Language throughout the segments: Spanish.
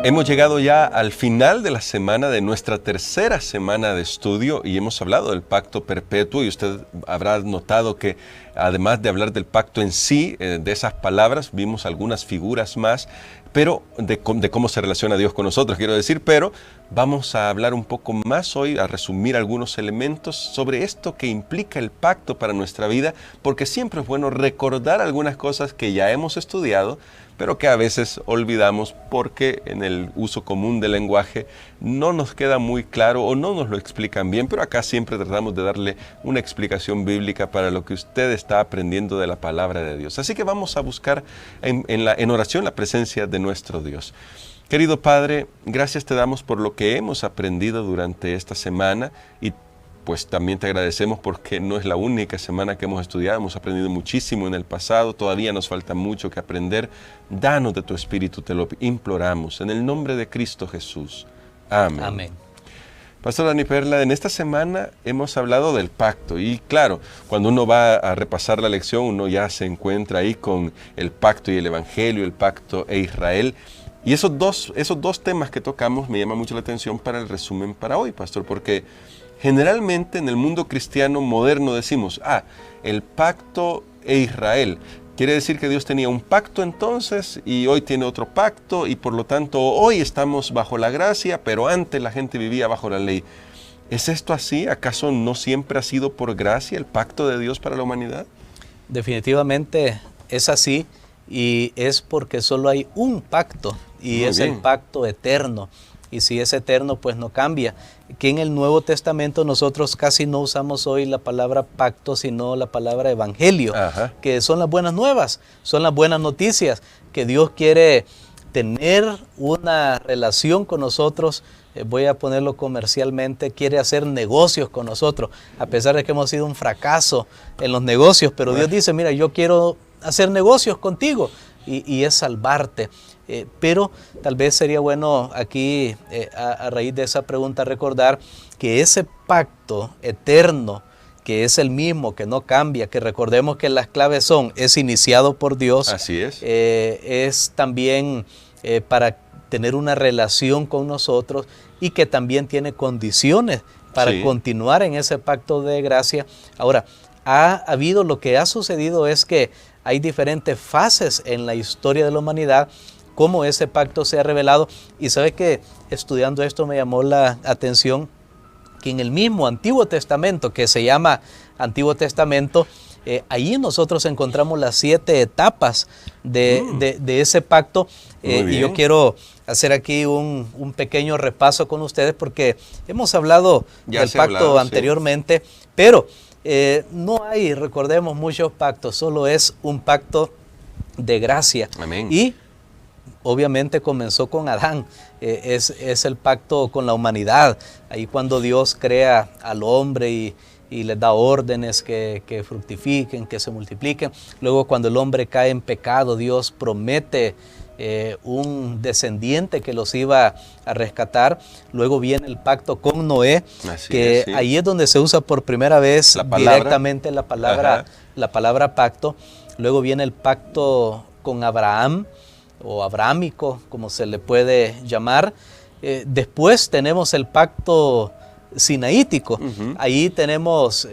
Hemos llegado ya al final de la semana, de nuestra tercera semana de estudio, y hemos hablado del pacto perpetuo, y usted habrá notado que además de hablar del pacto en sí, de esas palabras, vimos algunas figuras más, pero de cómo se relaciona Dios con nosotros, quiero decir, pero vamos a hablar un poco más hoy, a resumir algunos elementos sobre esto que implica el pacto para nuestra vida, porque siempre es bueno recordar algunas cosas que ya hemos estudiado, pero que a veces olvidamos porque en el uso común del lenguaje no nos queda muy claro o no nos lo explican bien, pero acá siempre tratamos de darle una explicación bíblica para lo que usted está aprendiendo de la palabra de Dios. Así que vamos a buscar en oración la presencia de nuestro Dios. Querido Padre, gracias te damos por lo que hemos aprendido durante esta semana y pues también te agradecemos porque no es la única semana que hemos estudiado, hemos aprendido muchísimo en el pasado, todavía nos falta mucho que aprender. Danos de tu Espíritu, te lo imploramos, en el nombre de Cristo Jesús. Amén. Amén. Pastor Dani Perla, en esta semana hemos hablado del pacto y claro, cuando uno va a repasar la lección, uno ya se encuentra ahí con el pacto y el Evangelio, el pacto e Israel. Y esos dos temas que tocamos me llaman mucho la atención para el resumen para hoy, Pastor, porque generalmente en el mundo cristiano moderno decimos, el pacto e Israel. Quiere decir que Dios tenía un pacto entonces y hoy tiene otro pacto y por lo tanto hoy estamos bajo la gracia, pero antes la gente vivía bajo la ley. ¿Es esto así? ¿Acaso no siempre ha sido por gracia el pacto de Dios para la humanidad? Definitivamente es así y es porque solo hay un pacto y es el pacto eterno. Y si es eterno, pues no cambia. Que en el Nuevo Testamento nosotros casi no usamos hoy la palabra pacto, sino la palabra evangelio, que son las buenas nuevas, son las buenas noticias, que Dios quiere tener una relación con nosotros, voy a ponerlo comercialmente, quiere hacer negocios con nosotros, a pesar de que hemos sido un fracaso en los negocios, pero Dios dice, mira, yo quiero hacer negocios contigo y es salvarte. Pero tal vez sería bueno aquí, a raíz de esa pregunta, recordar que ese pacto eterno, que es el mismo, que no cambia, que recordemos que las claves es iniciado por Dios. Así es. Es también para tener una relación con nosotros y que también tiene condiciones para continuar en ese pacto de gracia. Ahora, lo que ha sucedido es que hay diferentes fases en la historia de la humanidad, cómo ese pacto se ha revelado. Y sabe que estudiando esto me llamó la atención que en el mismo Antiguo Testamento, que se llama Antiguo Testamento, ahí nosotros encontramos las 7 etapas de ese pacto. Y yo quiero hacer aquí un pequeño repaso con ustedes porque hemos hablado del pacto anteriormente, pero no hay, recordemos, muchos pactos, solo es un pacto de gracia. Amén. Y obviamente comenzó con Adán, es el pacto con la humanidad, ahí cuando Dios crea al hombre y les da órdenes que fructifiquen, que se multipliquen. Luego cuando el hombre cae en pecado, Dios promete un descendiente que los iba a rescatar. Luego viene el pacto con Noé, ahí es donde se usa por primera vez directamente la palabra pacto. Luego viene el pacto con Abraham, o abrahámico, como se le puede llamar. Después tenemos el pacto sinaítico. Ahí tenemos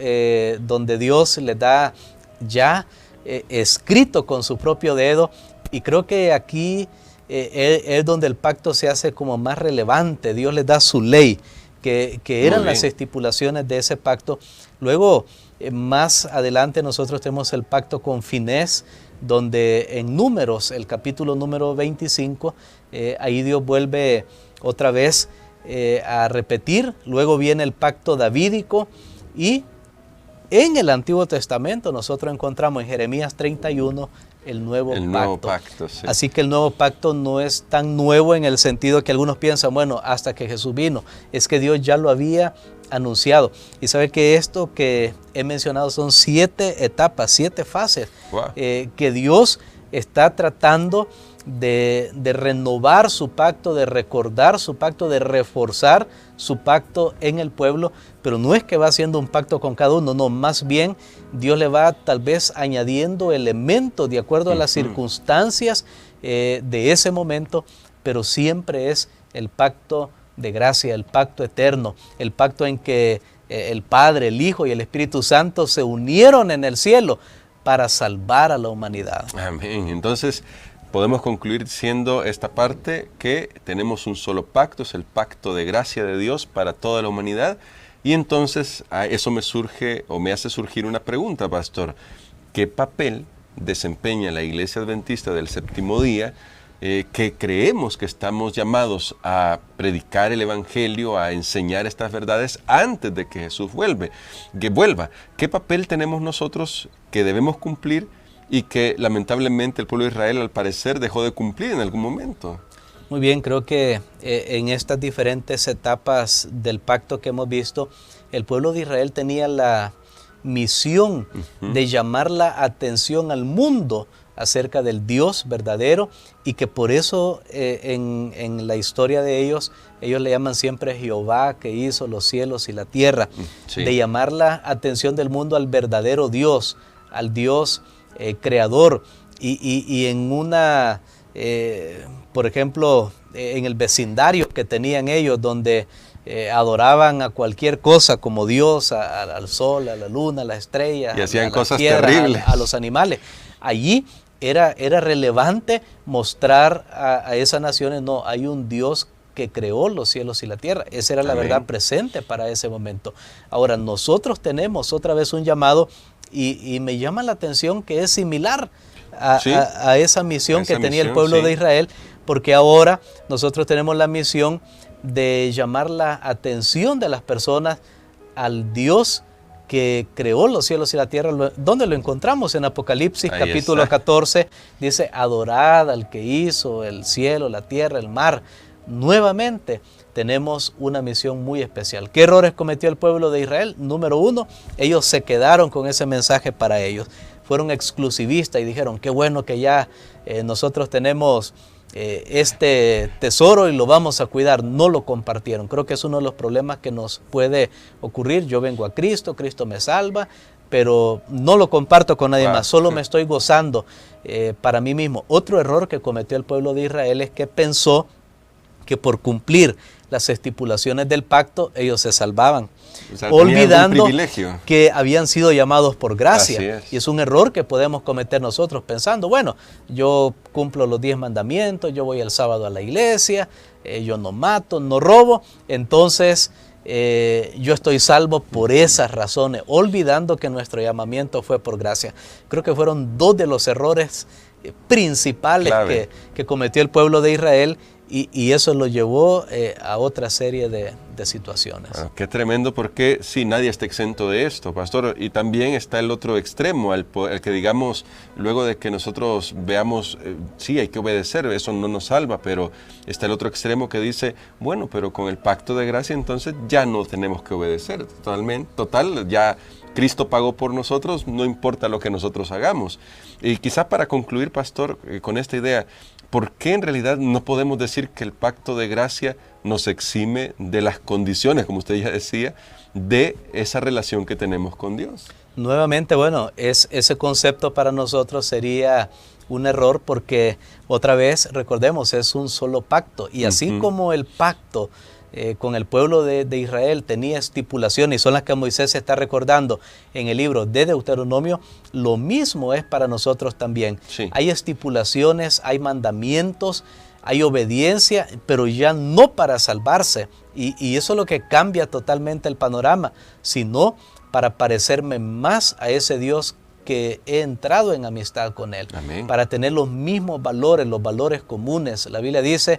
donde Dios le da ya escrito con su propio dedo, y creo que aquí es donde el pacto se hace como más relevante. Dios les da su ley, que eran las estipulaciones de ese pacto. Luego, más adelante nosotros tenemos el pacto con Finés, donde en Números, el capítulo número 25, ahí Dios vuelve otra vez a repetir. Luego viene el pacto davídico, y en el Antiguo Testamento nosotros encontramos en Jeremías 31 el nuevo pacto. Así que el nuevo pacto no es tan nuevo en el sentido que algunos piensan, bueno, hasta que Jesús vino. Es que Dios ya lo había anunciado. Y sabe que esto que he mencionado son 7 etapas, 7 fases, que Dios está tratando de renovar su pacto, de recordar su pacto, de reforzar su pacto en el pueblo. Pero no es que va haciendo un pacto con cada uno, no, más bien Dios le va tal vez añadiendo elementos de acuerdo a las circunstancias de ese momento, pero siempre es el pacto de gracia, el pacto eterno, el pacto en que el Padre, el Hijo y el Espíritu Santo se unieron en el cielo para salvar a la humanidad. Amén. Entonces, podemos concluir diciendo esta parte que tenemos un solo pacto, es el pacto de gracia de Dios para toda la humanidad. Y entonces eso me surge o me hace surgir una pregunta, pastor. ¿Qué papel desempeña la Iglesia Adventista del Séptimo Día, que creemos que estamos llamados a predicar el Evangelio, a enseñar estas verdades antes de que Jesús vuelva? ¿Qué papel tenemos nosotros que debemos cumplir y que lamentablemente el pueblo de Israel al parecer dejó de cumplir en algún momento? Muy bien, creo que en estas diferentes etapas del pacto que hemos visto, el pueblo de Israel tenía la misión de llamar la atención al mundo acerca del Dios verdadero, y que por eso en la historia de ellos le llaman siempre Jehová, que hizo los cielos y la tierra, sí, de llamar la atención del mundo al verdadero Dios, al Dios creador, y en una, por ejemplo, en el vecindario que tenían ellos, donde adoraban a cualquier cosa como Dios, al sol, a la luna, a las estrellas, y hacían a la cosas tierra, terribles, a los animales. Allí era relevante mostrar a esas naciones, no, hay un Dios que creó los cielos y la tierra. Esa era la Amén. verdad presente para ese momento. Ahora, nosotros tenemos otra vez un llamado, y me llama la atención que es similar sí, a esa misión que tenía el pueblo, sí, de Israel, porque ahora nosotros tenemos la misión de llamar la atención de las personas al Dios que creó los cielos y la tierra. ¿Dónde lo encontramos? En Apocalipsis Ahí capítulo está. 14, dice, adorad al que hizo el cielo, la tierra, el mar. Nuevamente tenemos una misión muy especial. ¿Qué errores cometió el pueblo de Israel? Número uno, ellos se quedaron con ese mensaje para ellos. Fueron exclusivistas y dijeron, qué bueno que ya nosotros tenemos este tesoro y lo vamos a cuidar. No lo compartieron. Creo que es uno de los problemas que nos puede ocurrir. Yo vengo a Cristo, Cristo me salva, pero no lo comparto con nadie más, solo me estoy gozando para mí mismo. Otro error que cometió el pueblo de Israel es que pensó que por cumplir las estipulaciones del pacto ellos se salvaban, o sea, olvidando que habían sido llamados por gracia. Y es un error que podemos cometer nosotros pensando, bueno, yo cumplo los 10 mandamientos, yo voy el sábado a la iglesia, yo no mato, no robo, entonces yo estoy salvo por esas razones, olvidando que nuestro llamamiento fue por gracia. Creo que fueron dos de los errores principales que cometió el pueblo de Israel, y eso lo llevó a otra serie de situaciones. Bueno, qué tremendo, porque sí, nadie está exento de esto, pastor. Y también está el otro extremo, el que digamos, luego de que nosotros veamos, sí, hay que obedecer, eso no nos salva, pero está el otro extremo que dice, bueno, pero con el pacto de gracia entonces ya no tenemos que obedecer. Total, ya Cristo pagó por nosotros, no importa lo que nosotros hagamos. Y quizá para concluir, pastor, con esta idea, ¿por qué en realidad no podemos decir que el pacto de gracia nos exime de las condiciones, como usted ya decía, de esa relación que tenemos con Dios? Nuevamente, bueno, ese concepto para nosotros sería un error, porque otra vez, recordemos, es un solo pacto. Y así como el pacto con el pueblo de Israel tenía estipulaciones, y son las que Moisés está recordando en el libro de Deuteronomio, lo mismo es para nosotros también. Sí. Hay estipulaciones, hay mandamientos, hay obediencia, pero ya no para salvarse. Y eso es lo que cambia totalmente el panorama, sino para parecerme más a ese Dios que he entrado en amistad con Él. Amén. Para tener los mismos valores, los valores comunes. La Biblia dice,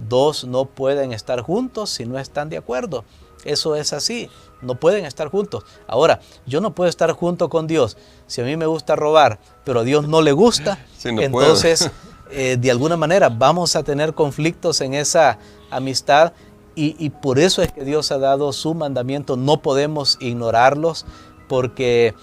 dos no pueden estar juntos si no están de acuerdo. Eso es así, no pueden estar juntos. Ahora, yo no puedo estar junto con Dios. Si a mí me gusta robar, pero a Dios no le gusta, sí, no entonces de alguna manera vamos a tener conflictos en esa amistad, y por eso es que Dios ha dado su mandamiento. No podemos ignorarlos, porque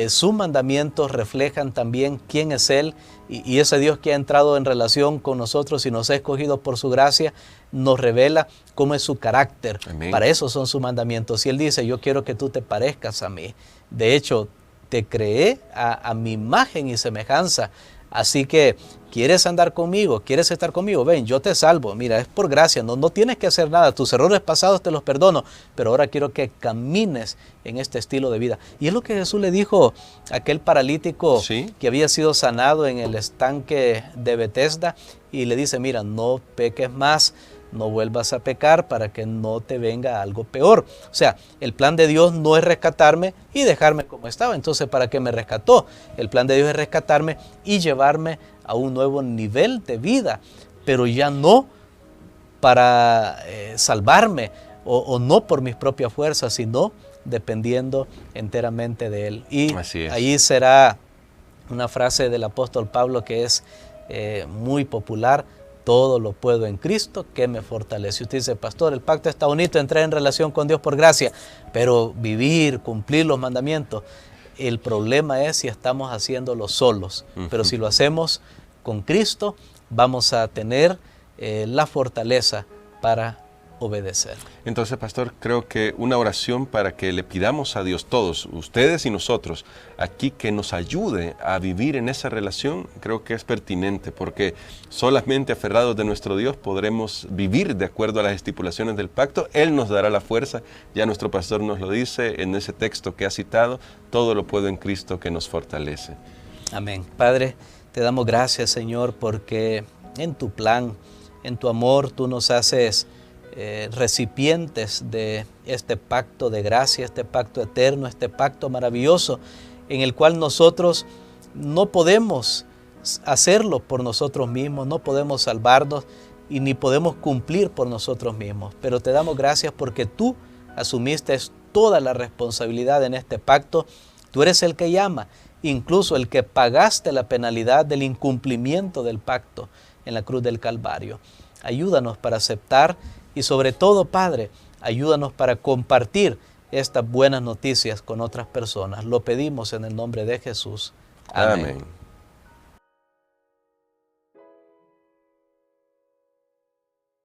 sus mandamientos reflejan también quién es Él, y ese Dios que ha entrado en relación con nosotros y nos ha escogido por su gracia, nos revela cómo es su carácter. Amén. Para eso son sus mandamientos. Y Él dice, yo quiero que tú te parezcas a mí. De hecho, te creé a mi imagen y semejanza. Así que, ¿quieres andar conmigo? ¿Quieres estar conmigo? Ven, yo te salvo. Mira, es por gracia, no tienes que hacer nada. Tus errores pasados te los perdono, pero ahora quiero que camines en este estilo de vida. Y es lo que Jesús le dijo a aquel paralítico ¿Sí? que había sido sanado en el estanque de Betesda, y le dice, mira, no peques más, no vuelvas a pecar para que no te venga algo peor. O sea, el plan de Dios no es rescatarme y dejarme como estaba. Entonces, ¿para qué me rescató? El plan de Dios es rescatarme y llevarme a un nuevo nivel de vida, pero ya no para salvarme o no por mis propias fuerzas, sino dependiendo enteramente de Él. Y ahí será una frase del apóstol Pablo que es muy popular: todo lo puedo en Cristo que me fortalece. Usted dice, pastor, el pacto está bonito, entrar en relación con Dios por gracia, pero vivir, cumplir los mandamientos, el problema es si estamos haciéndolo solos. Pero si lo hacemos con Cristo, vamos a tener la fortaleza para obedecer. Entonces, pastor, creo que una oración para que le pidamos a Dios, todos, ustedes y nosotros, aquí, que nos ayude a vivir en esa relación, creo que es pertinente, porque solamente aferrados de nuestro Dios podremos vivir de acuerdo a las estipulaciones del pacto. Él nos dará la fuerza, ya nuestro pastor nos lo dice en ese texto que ha citado: todo lo puedo en Cristo que nos fortalece. Amén. Padre, te damos gracias, Señor, porque en tu plan, en tu amor, tú nos haces recipientes de este pacto de gracia, este pacto eterno, este pacto maravilloso, en el cual nosotros no podemos hacerlo por nosotros mismos, no podemos salvarnos y ni podemos cumplir por nosotros mismos. Pero te damos gracias porque tú asumiste toda la responsabilidad en este pacto. Tú eres el que llama, incluso el que pagaste la penalidad del incumplimiento del pacto en la cruz del Calvario. Ayúdanos para aceptar y sobre todo, Padre, ayúdanos para compartir estas buenas noticias con otras personas. Lo pedimos en el nombre de Jesús. Amén.